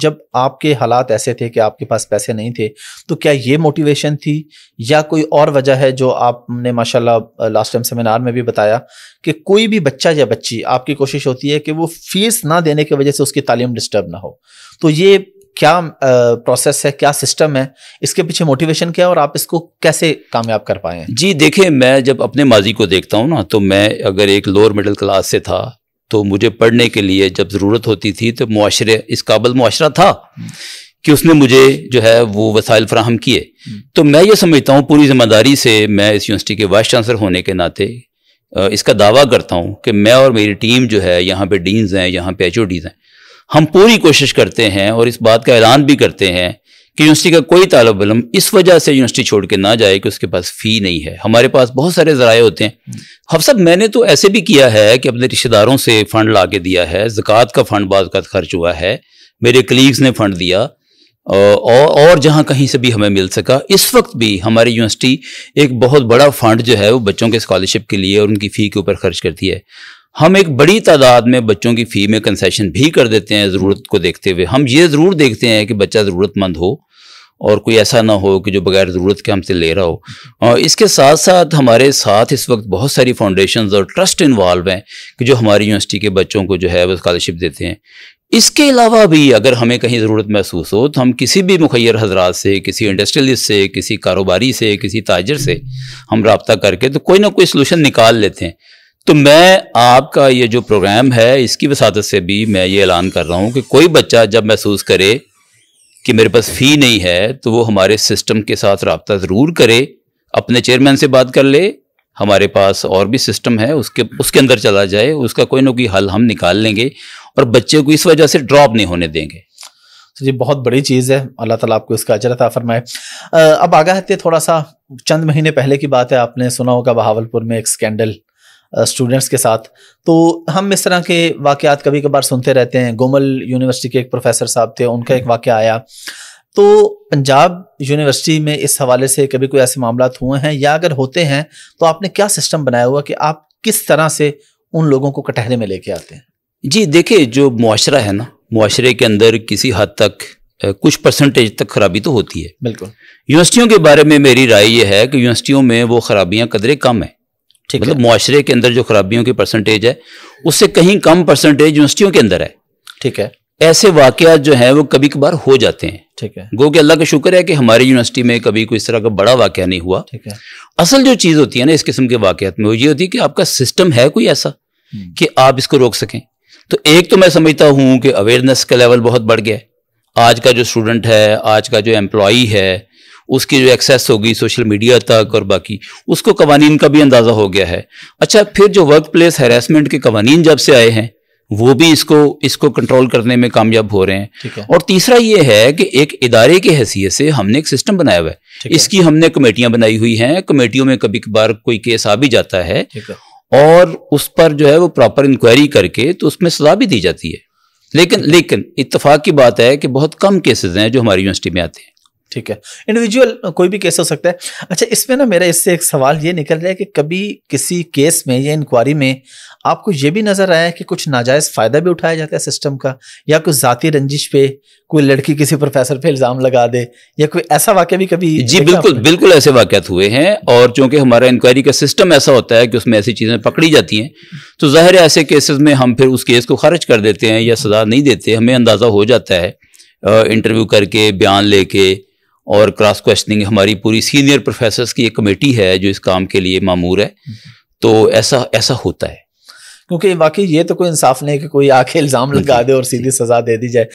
جب آپ کے حالات ایسے تھے کہ آپ کے پاس پیسے نہیں تھے تو کیا یہ موٹیویشن تھی یا کوئی اور وجہ ہے جو آپ نے ماشاءاللہ لاسٹ ٹائم سیمینار میں بھی بتایا کہ کوئی بھی بچہ یا بچی آپ کی کوشش ہوتی ہے کہ وہ فیس نہ دینے کی وجہ سے اس کی تعلیم ڈسٹرب نہ ہو، تو یہ کیا پروسیس ہے، کیا سسٹم ہے، اس کے پیچھے موٹیویشن کیا ہے اور آپ اس کو کیسے کامیاب کر پائے ہیں؟ جی دیکھیں، میں جب اپنے ماضی کو دیکھتا ہوں نا، تو میں اگر ایک لوور مڈل کلاس سے تھا تو مجھے پڑھنے کے لیے جب ضرورت ہوتی تھی تو معاشرے اس قابل معاشرہ تھا کہ اس نے مجھے جو ہے وہ وسائل فراہم کیے. تو میں یہ سمجھتا ہوں پوری ذمہ داری سے میں اس یونیورسٹی کے وائس چانسلر ہونے کے ناطے اس کا دعویٰ کرتا ہوں کہ میں اور میری ٹیم جو ہے، یہاں پہ ڈینز ہیں، یہاں پہ HODs ہیں، ہم پوری کوشش کرتے ہیں اور اس بات کا اعلان بھی کرتے ہیں کہ یونیورسٹی کا کوئی طالب علم اس وجہ سے یونیورسٹی چھوڑ کے نہ جائے کہ اس کے پاس فی نہیں ہے. ہمارے پاس بہت سارے ذرائع ہوتے ہیں. حفصت میں نے تو ایسے بھی کیا ہے کہ اپنے رشتہ داروں سے فنڈ لا کے دیا ہے، زکوٰۃ کا فنڈ بعض اوقات خرچ ہوا ہے، میرے کلیگز نے فنڈ دیا، اور جہاں کہیں سے بھی ہمیں مل سکا. اس وقت بھی ہماری یونیورسٹی ایک بہت بڑا فنڈ جو ہے وہ بچوں کے اسکالرشپ کے لیے اور ان کی فی کے اوپر خرچ کرتی ہے. ہم ایک بڑی تعداد میں بچوں کی فی میں کنسیشن بھی کر دیتے ہیں ضرورت کو دیکھتے ہوئے. ہم یہ ضرور دیکھتے ہیں کہ بچہ ضرورت مند ہو اور کوئی ایسا نہ ہو کہ جو بغیر ضرورت کے ہم سے لے رہا ہو. اور اس کے ساتھ ساتھ ہمارے ساتھ اس وقت بہت ساری فاؤنڈیشنز اور ٹرسٹ انوالو ہیں کہ جو ہماری یونیورسٹی کے بچوں کو جو ہے وہ اسکالرشپ دیتے ہیں. اس کے علاوہ بھی اگر ہمیں کہیں ضرورت محسوس ہو تو ہم کسی بھی مخیر حضرات سے، کسی انڈسٹریلسٹ سے، کسی کاروباری سے، کسی تاجر سے ہم رابطہ کر کے تو کوئی نہ کوئی سلوشن نکال لیتے ہیں. تو میں آپ کا یہ جو پروگرام ہے اس کی وساطت سے بھی میں یہ اعلان کر رہا ہوں کہ کوئی بچہ جب محسوس کرے کہ میرے پاس فی نہیں ہے تو وہ ہمارے سسٹم کے ساتھ رابطہ ضرور کرے، اپنے چیئرمین سے بات کر لے. ہمارے پاس اور بھی سسٹم ہے، اس کے اندر چلا جائے، اس کا کوئی نہ کوئی حل ہم نکال لیں گے اور بچے کو اس وجہ سے ڈراپ نہیں ہونے دیں گے. یہ بہت بڑی چیز ہے، اللہ تعالیٰ آپ کو اس کا اجر عطا فرمائے. اب آگاہ ہتے تھوڑا سا چند مہینے پہلے کی بات ہے، آپ نے سنا ہوگا بہاولپور میں ایک سکینڈل اسٹوڈنٹس کے ساتھ. تو ہم اس طرح کے واقعات کبھی کبھار سنتے رہتے ہیں. گومل یونیورسٹی کے ایک پروفیسر صاحب تھے، ان کا ایک واقعہ آیا. تو پنجاب یونیورسٹی میں اس حوالے سے کبھی کوئی ایسے معاملات ہوئے ہیں یا اگر ہوتے ہیں تو آپ نے کیا سسٹم بنایا ہوا کہ آپ کس طرح سے ان لوگوں کو کٹہرے میں لے کے آتے ہیں؟ جی دیکھیں، جو معاشرہ ہے نا، معاشرے کے اندر کسی حد تک کچھ پرسنٹیج تک خرابی تو ہوتی ہے. بالکل. یونیورسٹیوں کے بارے میں میری رائے یہ ہے کہ یونیورسٹیوں میں وہ خرابیاں قدرے کم ہیں. مطلب معاشرے کے اندر جو خرابیوں کی پرسنٹیج ہے اس سے کہیں کم پرسنٹیج یونیورسٹیوں کے اندر ہے. ٹھیک ہے. ایسے واقعات جو ہیں وہ کبھی کبھار ہو جاتے ہیں. ٹھیک ہے. گو کہ اللہ کا شکر ہے کہ ہماری یونیورسٹی میں کبھی کوئی اس طرح کا بڑا واقعہ نہیں ہوا. ٹھیک ہے. اصل جو چیز ہوتی ہے نا اس قسم کے واقعات میں وہ یہ ہوتی ہے کہ آپ کا سسٹم ہے کوئی ایسا کہ آپ اس کو روک سکیں. تو ایک تو میں سمجھتا ہوں کہ اویئرنیس کا لیول بہت بڑھ گیا ہے. آج کا جو اسٹوڈنٹ ہے، آج کا جو امپلائی ہے، اس کی جو ایکسیس ہوگی سوشل میڈیا تک اور باقی، اس کو قوانین کا بھی اندازہ ہو گیا ہے. اچھا، پھر جو ورک پلیس ہیراسمنٹ کے قوانین جب سے آئے ہیں وہ بھی اس کو کنٹرول کرنے میں کامیاب ہو رہے ہیں. اور تیسرا یہ ہے کہ ایک ادارے کی حیثیت سے ہم نے ایک سسٹم بنایا ہوا ہے. اس کی ہم نے کمیٹیاں بنائی ہوئی ہیں. کمیٹیوں میں کبھی کبھار کوئی کیس آ بھی جاتا ہے اور اس پر جو ہے وہ پراپر انکوائری کر کے تو اس میں سزا بھی دی جاتی ہے. لیکن اتفاق کی بات ہے کہ بہت کم کیسز ہیں جو ہماری یونیورسٹی میں آتے ہیں. ٹھیک ہے. انڈیویجول کوئی بھی کیس ہو سکتا ہے. اچھا، اس میں نا میرا اس سے ایک سوال یہ نکل رہا ہے کہ کبھی کسی کیس میں یا انکوائری میں آپ کو یہ بھی نظر آیا کہ کچھ ناجائز فائدہ بھی اٹھایا جاتا ہے سسٹم کا، یا کوئی ذاتی رنجش پہ کوئی لڑکی کسی پروفیسر پہ الزام لگا دے، یا کوئی ایسا واقعہ بھی کبھی؟ جی بالکل ایسے واقعات ہوئے ہیں. اور چونکہ ہمارا انکوائری کا سسٹم ایسا ہوتا ہے کہ اس میں ایسی چیزیں پکڑی جاتی ہیں تو ظاہر ہے ایسے کیسز میں ہم پھر اس کیس کو خارج کر دیتے ہیں یا سزا نہیں دیتے. ہمیں اندازہ ہو جاتا ہے انٹرویو کر کے، بیان لے کے اور کراس کویسچننگ. ہماری پوری سینئر پروفیسرز کی ایک کمیٹی ہے جو اس کام کے لیے مامور ہے. تو ایسا ہوتا ہے. کیونکہ واقعی یہ تو کوئی انصاف نہیں کہ کوئی آ کے الزام لگا دے اور سیدھی سزا دے دی جائے.